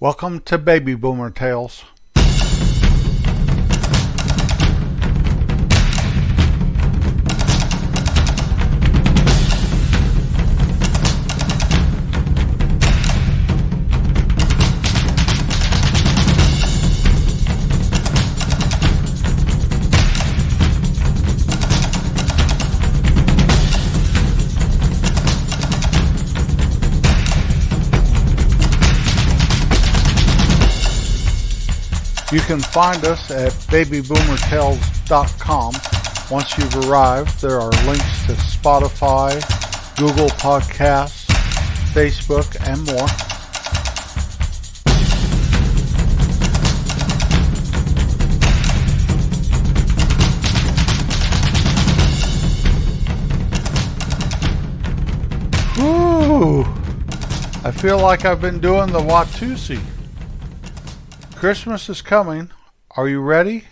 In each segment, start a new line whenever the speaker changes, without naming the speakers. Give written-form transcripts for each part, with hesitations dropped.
Welcome to Baby Boomer Tales. You can find us at babyboomertales.com. Once you've arrived, there are links to Spotify, Google Podcasts, Facebook, and more. Whew! I feel like I've been doing the Watusi. Christmas is coming. Are you ready?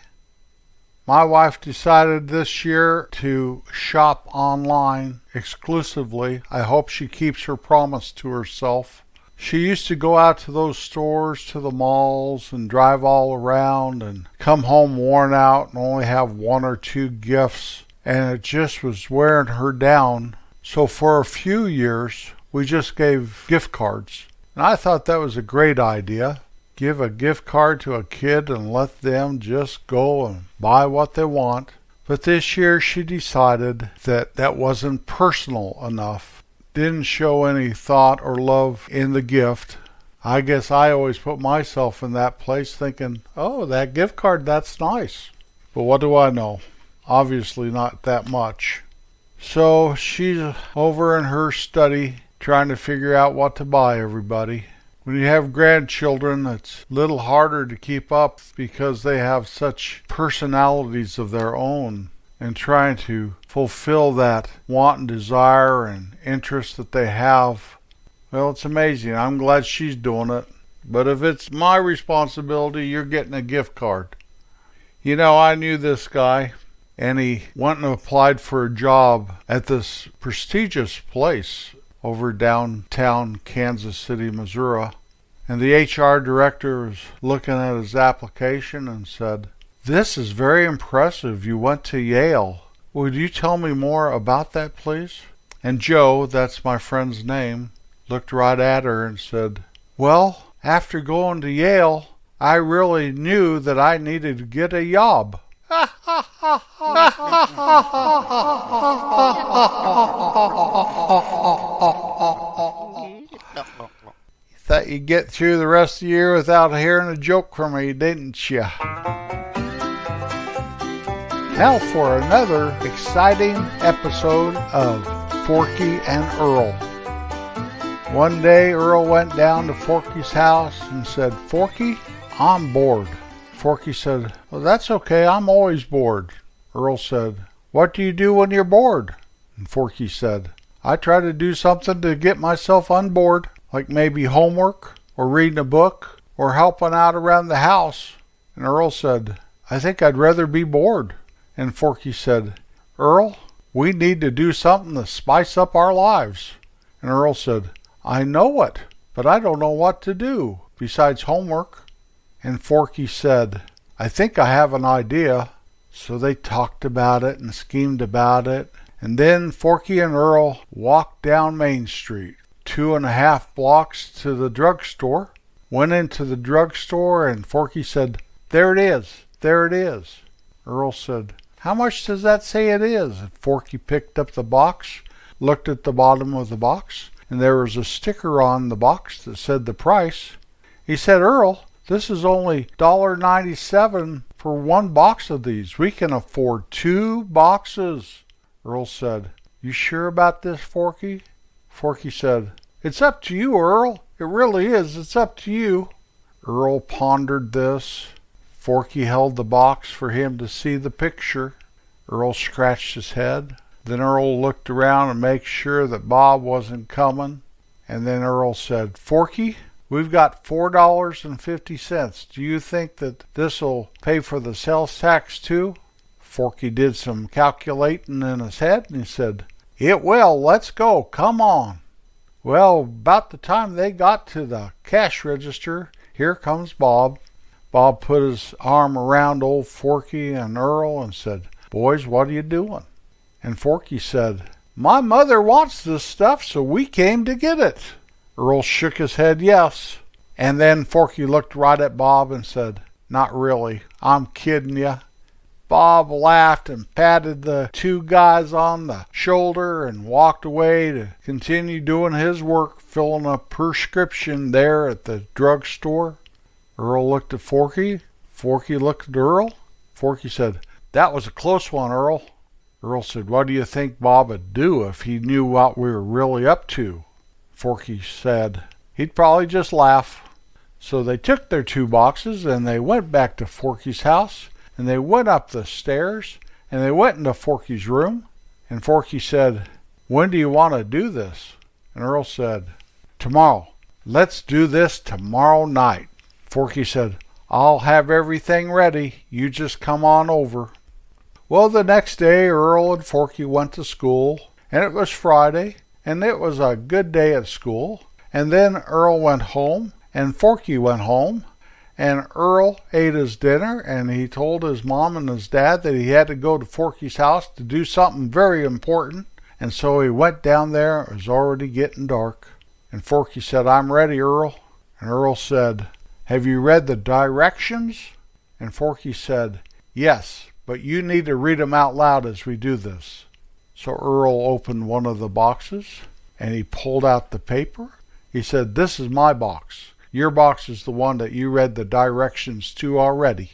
My wife decided this year to shop online exclusively. I hope she keeps her promise to herself. She used to go out to those stores, to the malls, and drive all around and come home worn out and only have one or two gifts, and it just was wearing her down. So for a few years, we just gave gift cards. And I thought that was a great idea. Give a gift card to a kid and let them just go and buy what they want. But this year she decided that that wasn't personal enough. Didn't show any thought or love in the gift. I guess I always put myself in that place thinking, oh, that gift card, that's nice. But what do I know? Obviously not that much. So she's over in her study trying to figure out what to buy everybody. When you have grandchildren, it's a little harder to keep up because they have such personalities of their own, and trying to fulfill that want and desire and interest that they have. Well, it's amazing. I'm glad she's doing it. But if it's my responsibility, you're getting a gift card. You know, I knew this guy, and he went and applied for a job at this prestigious place over downtown Kansas City, Missouri. And the HR director was looking at his application and said, "This is very impressive. You went to Yale. Would you tell me more about that, please?" And Joe, that's my friend's name, looked right at her and said, "Well, after going to Yale, I really knew that I needed to get a job." Thought you'd get through the rest of the year without hearing a joke from me, didn't you? Now for another exciting episode of Forky and Earl. One day Earl went down to Forky's house and said, "Forky, I'm bored." Forky said, "Well, that's okay, I'm always bored." Earl said, "What do you do when you're bored?" And Forky said, "I try to do something to get myself unbored, like maybe homework, or reading a book, or helping out around the house." And Earl said, "I think I'd rather be bored." And Forky said, "Earl, we need to do something to spice up our lives." And Earl said, "I know it, but I don't know what to do besides homework." And Forky said, "I think I have an idea." So they talked about it and schemed about it. And then Forky and Earl walked down Main Street, 2.5 blocks to the drugstore. Went into the drugstore and Forky said, "There it is, there it is." Earl said, "How much does that say it is?" And Forky picked up the box, looked at the bottom of the box, and there was a sticker on the box that said the price. He said, "Earl, this is only $1.97 for one box of these. We can afford 2 boxes." Earl said, "You sure about this, Forky?" Forky said, "It's up to you, Earl. It really is. It's up to you." Earl pondered this. Forky held the box for him to see the picture. Earl scratched his head. Then Earl looked around and made sure that Bob wasn't coming. And then Earl said, "Forky, we've got $4.50. Do you think that this'll pay for the sales tax too?" Forky did some calculating in his head and he said, "It will. Let's go. Come on." Well, about the time they got to the cash register, here comes Bob. Bob put his arm around old Forky and Earl and said, "Boys, what are you doing?" And Forky said, "My mother wants this stuff, so we came to get it." Earl shook his head yes. And then Forky looked right at Bob and said, "Not really. I'm kidding ya." Bob laughed and patted the two guys on the shoulder and walked away to continue doing his work, filling a prescription there at the drugstore. Earl looked at Forky. Forky looked at Earl. Forky said, "That was a close one, Earl." Earl said, "What do you think Bob would do if he knew what we were really up to?" Forky said, "He'd probably just laugh." So they took their 2 boxes and they went back to Forky's house, and they went up the stairs, and they went into Forky's room, and Forky said, "When do you want to do this?" And Earl said, "Tomorrow. Let's do this tomorrow night." Forky said, "I'll have everything ready. You just come on over." Well, the next day Earl and Forky went to school, and it was Friday, and it was a good day at school. And then Earl went home, and Forky went home, and Earl ate his dinner, and he told his mom and his dad that he had to go to Forky's house to do something very important, and so he went down there. It was already getting dark. And Forky said, "I'm ready, Earl." And Earl said, "Have you read the directions?" And Forky said, "Yes, but you need to read them out loud as we do this." So Earl opened one of the boxes, and he pulled out the paper. He said, "This is my box. Your box is the one that you read the directions to already."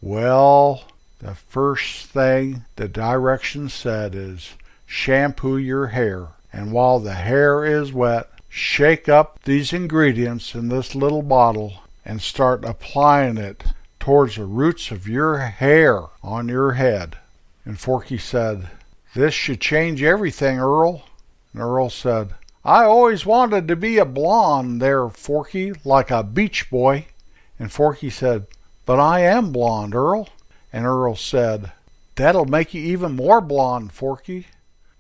Well, the first thing the directions said is, shampoo your hair. And while the hair is wet, shake up these ingredients in this little bottle and start applying it towards the roots of your hair on your head. And Forky said, "This should change everything, Earl." And Earl said, "I always wanted to be a blonde there, Forky, like a beach boy." And Forky said, "But I am blonde, Earl." And Earl said, "That'll make you even more blonde, Forky."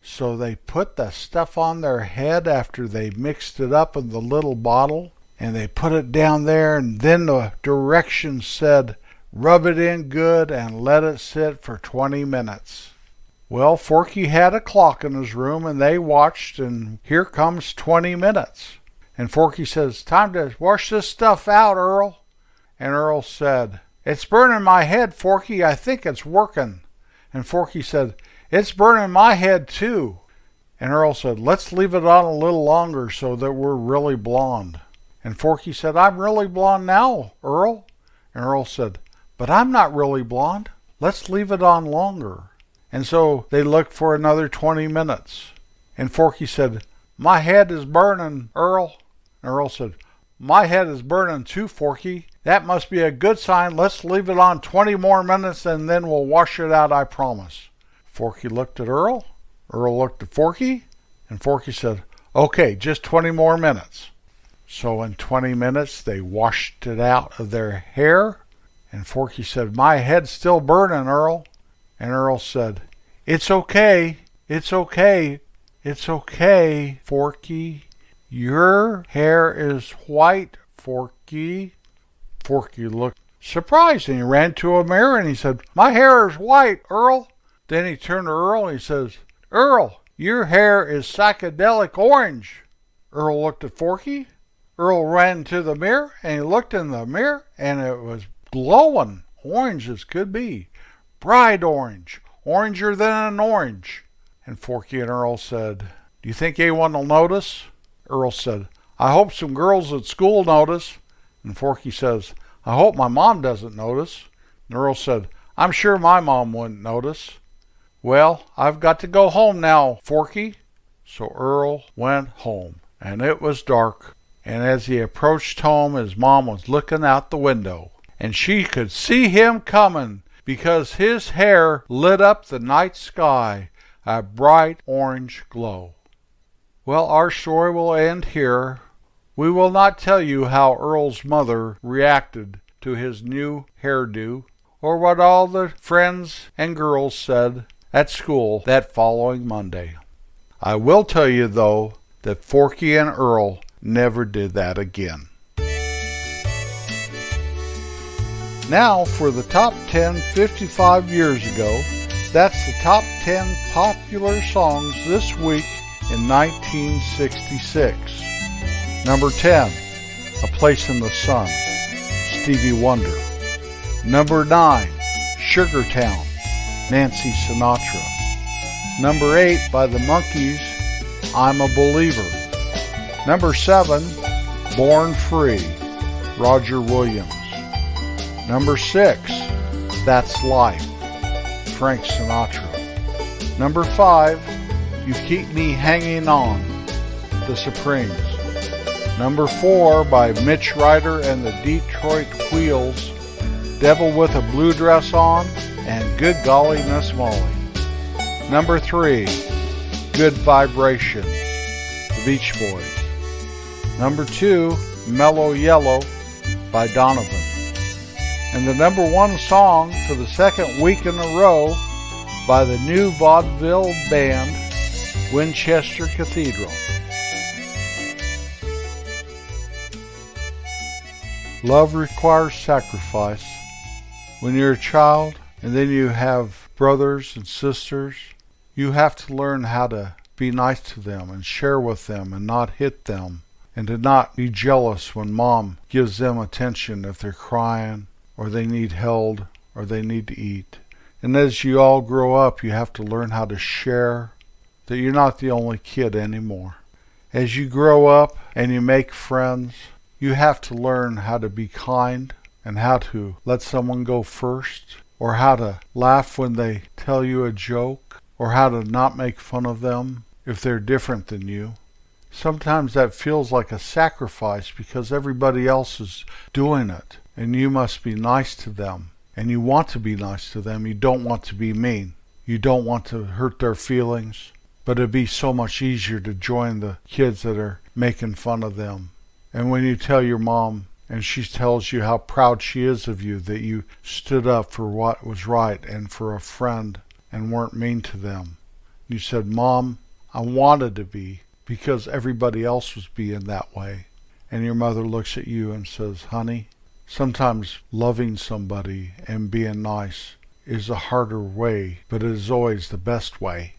So they put the stuff on their head after they mixed it up in the little bottle, and they put it down there, and then the directions said, "Rub it in good and let it sit for 20 minutes. Well, Forky had a clock in his room, and they watched, and here comes 20 minutes. And Forky says, "Time to wash this stuff out, Earl." And Earl said, "It's burning my head, Forky. I think it's working." And Forky said, "It's burning my head too." And Earl said, "Let's leave it on a little longer so that we're really blonde." And Forky said, "I'm really blonde now, Earl." And Earl said, "But I'm not really blonde. Let's leave it on longer." And so they looked for another 20 minutes. And Forky said, "My head is burning, Earl." And Earl said, "My head is burning too, Forky. That must be a good sign. Let's leave it on 20 more minutes, and then we'll wash it out, I promise." Forky looked at Earl. Earl looked at Forky. And Forky said, "Okay, just 20 more minutes." So in 20 minutes they washed it out of their hair. And Forky said, "My head's still burning, Earl." And Earl said, "It's okay, it's okay, it's okay, Forky. Your hair is white, Forky." Forky looked surprised, and he ran to a mirror and he said, "My hair is white, Earl." Then he turned to Earl and he says, "Earl, your hair is psychedelic orange." Earl looked at Forky. Earl ran to the mirror and he looked in the mirror, and it was glowing, orange as could be. Bright orange, oranger than an orange. And Forky and Earl said, "Do you think anyone will notice?" Earl said, "I hope some girls at school notice." And Forky says, "I hope my mom doesn't notice." And Earl said, "I'm sure my mom wouldn't notice." "Well, I've got to go home now, Forky." So Earl went home, and it was dark. And as he approached home, his mom was looking out the window, and she could see him coming, because his hair lit up the night sky, a bright orange glow. Well, our story will end here. We will not tell you how Earl's mother reacted to his new hairdo, or what all the friends and girls said at school that following Monday. I will tell you, though, that Forky and Earl never did that again. Now for the top 10 55 years ago. That's the top 10 popular songs this week in 1966. Number 10, A Place in the Sun, Stevie Wonder. Number 9, Sugar Town, Nancy Sinatra. Number 8 by the Monkees, I'm a Believer. Number 7, Born Free, Roger Williams. Number 6, That's Life, Frank Sinatra. Number 5, You Keep Me Hanging On, The Supremes. Number 4 by Mitch Ryder and the Detroit Wheels, Devil with a Blue Dress On, and Good Golly Miss Molly. Number 3, Good Vibrations, The Beach Boys. Number 2, Mellow Yellow by Donovan. And the number 1 song for the second week in a row by the new vaudeville band, Winchester Cathedral. Love requires sacrifice. When you're a child and then you have brothers and sisters, you have to learn how to be nice to them and share with them and not hit them, and to not be jealous when mom gives them attention if they're crying or they need held or they need to eat. And as you all grow up, you have to learn how to share, that you're not the only kid anymore. As you grow up and you make friends, you have to learn how to be kind and how to let someone go first, or how to laugh when they tell you a joke, or how to not make fun of them if they're different than you. Sometimes that feels like a sacrifice because everybody else is doing it, and you must be nice to them. And you want to be nice to them. You don't want to be mean. You don't want to hurt their feelings. But it'd be so much easier to join the kids that are making fun of them. And when you tell your mom, and she tells you how proud she is of you, that you stood up for what was right and for a friend and weren't mean to them. You said, Mom, I wanted to be because everybody else was being that way. And your mother looks at you and says, honey, sometimes loving somebody and being nice is a harder way, but it is always the best way.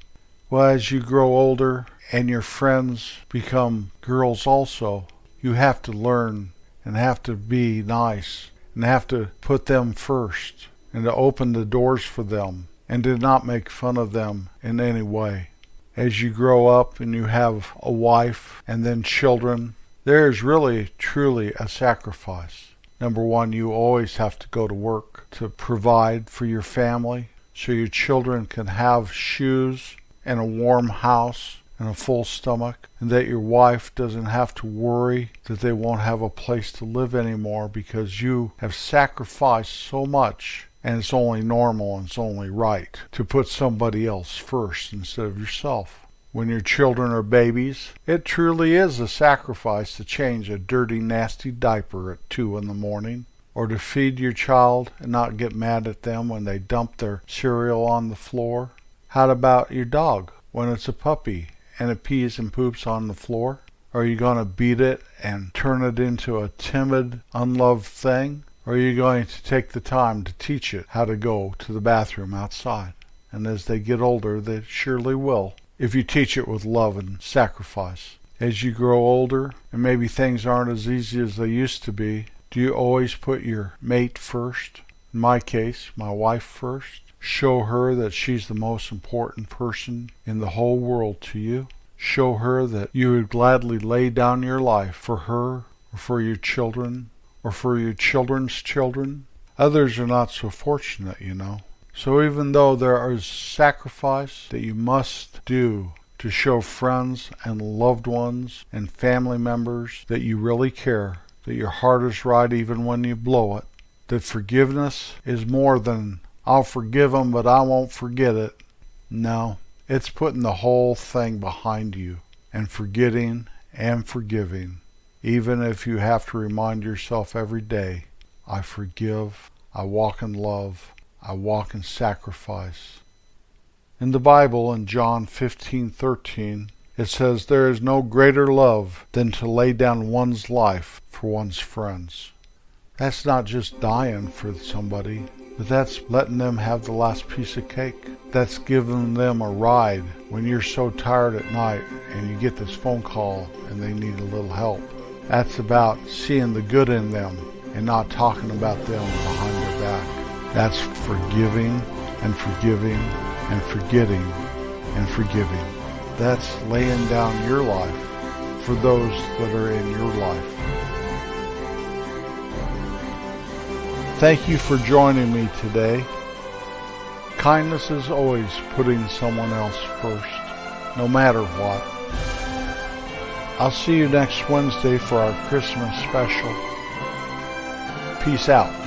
Well, as you grow older and your friends become girls also, you have to learn and have to be nice and have to put them first and to open the doors for them and to not make fun of them in any way. As you grow up and you have a wife and then children, there is really, truly a sacrifice. Number 1, you always have to go to work to provide for your family so your children can have shoes and a warm house and a full stomach, and that your wife doesn't have to worry that they won't have a place to live anymore because you have sacrificed so much, and it's only normal and it's only right to put somebody else first instead of yourself. When your children are babies, it truly is a sacrifice to change a dirty, nasty diaper at 2 in the morning, or to feed your child and not get mad at them when they dump their cereal on the floor. How about your dog when it's a puppy and it pees and poops on the floor? Are you going to beat it and turn it into a timid, unloved thing? Or are you going to take the time to teach it how to go to the bathroom outside? And as they get older, they surely will, if you teach it with love and sacrifice. As you grow older, and maybe things aren't as easy as they used to be, do you always put your mate first? In my case, my wife first. Show her that she's the most important person in the whole world to you. Show her that you would gladly lay down your life for her, or for your children, or for your children's children. Others are not so fortunate, you know. So even though there is sacrifice that you must do to show friends and loved ones and family members that you really care, that your heart is right even when you blow it, that forgiveness is more than I'll forgive them, but I won't forget it. No, it's putting the whole thing behind you and forgetting and forgiving, even if you have to remind yourself every day, I forgive, I walk in love, I walk in sacrifice. In the Bible, in John 15:13, it says, there is no greater love than to lay down one's life for one's friends. That's not just dying for somebody, but that's letting them have the last piece of cake. That's giving them a ride when you're so tired at night and you get this phone call and they need a little help. That's about seeing the good in them and not talking about them behind their back. That's forgiving and forgiving and forgetting and forgiving. That's laying down your life for those that are in your life. Thank you for joining me today. Kindness is always putting someone else first, no matter what. I'll see you next Wednesday for our Christmas special. Peace out.